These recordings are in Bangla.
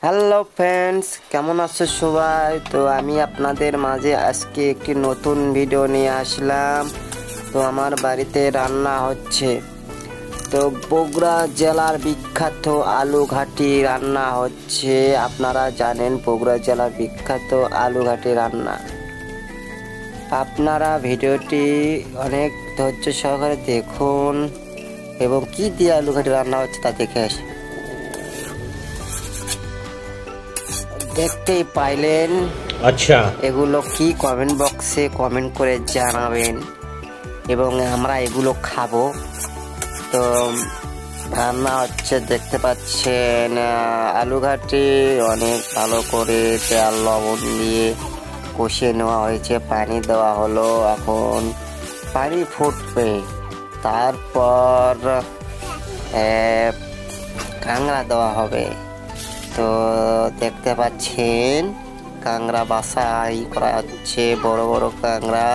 হ্যালো ফ্রেন্ডস, কেমন আছো সবাই? তো আমি আপনাদের মাঝে আজকে একটি নতুন ভিডিও নিয়ে আসলাম। তো আমার বাড়িতে রান্না হচ্ছে। তো বগুড়া জেলার বিখ্যাত আলু ঘাটি রান্না হচ্ছে। আপনারা জানেন বগুড়া জেলার বিখ্যাত আলু ঘাটি রান্না। আপনারা ভিডিওটি অনেক ধৈর্য সহকারে দেখুন এবং কি দিয়ে আলু ঘাটি রান্না হচ্ছে তা দেখে আসি। দেখতেই পাইলেন। আচ্ছা। এগুলো কি কমেন্ট বক্সে কমেন্ট করে জানাবেন এবং আমরা এগুলো খাবো। তো রান্না হচ্ছে, দেখতে পাচ্ছেন আলু ঘাটি অনেক ভালো করে তেল লবণ দিয়ে কষিয়ে নেওয়া হয়েছে, পানি দেওয়া হলো। এখন পানি ফুটবে, তারপর কাঁকড়া দেওয়া হবে। তো দেখতে পাচ্ছেন কাঁকড়া বাছাই করা হচ্ছে, বড় বড় কাঁকড়া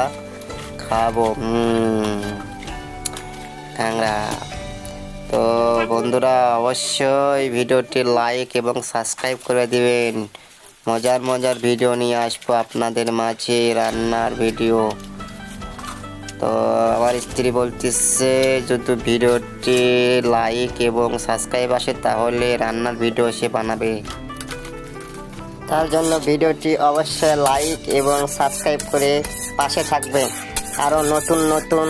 খাবো। কাঁকড়া। তো বন্ধুরা, অবশ্যই ভিডিওটি লাইক এবং সাবস্ক্রাইব করে দিবেন। মজার মজার ভিডিও নিয়ে আসবো আপনাদের মাঝে, রান্নার ভিডিও। তো আমার স্ত্রী বলতেছে যদি ভিডিওটি লাইক এবং সাবস্ক্রাইব আসে তাহলে রান্নার ভিডিও সে বানাবে। তার জন্য ভিডিওটি অবশ্যই লাইক এবং সাবস্ক্রাইব করে পাশে থাকবেন। আরও নতুন নতুন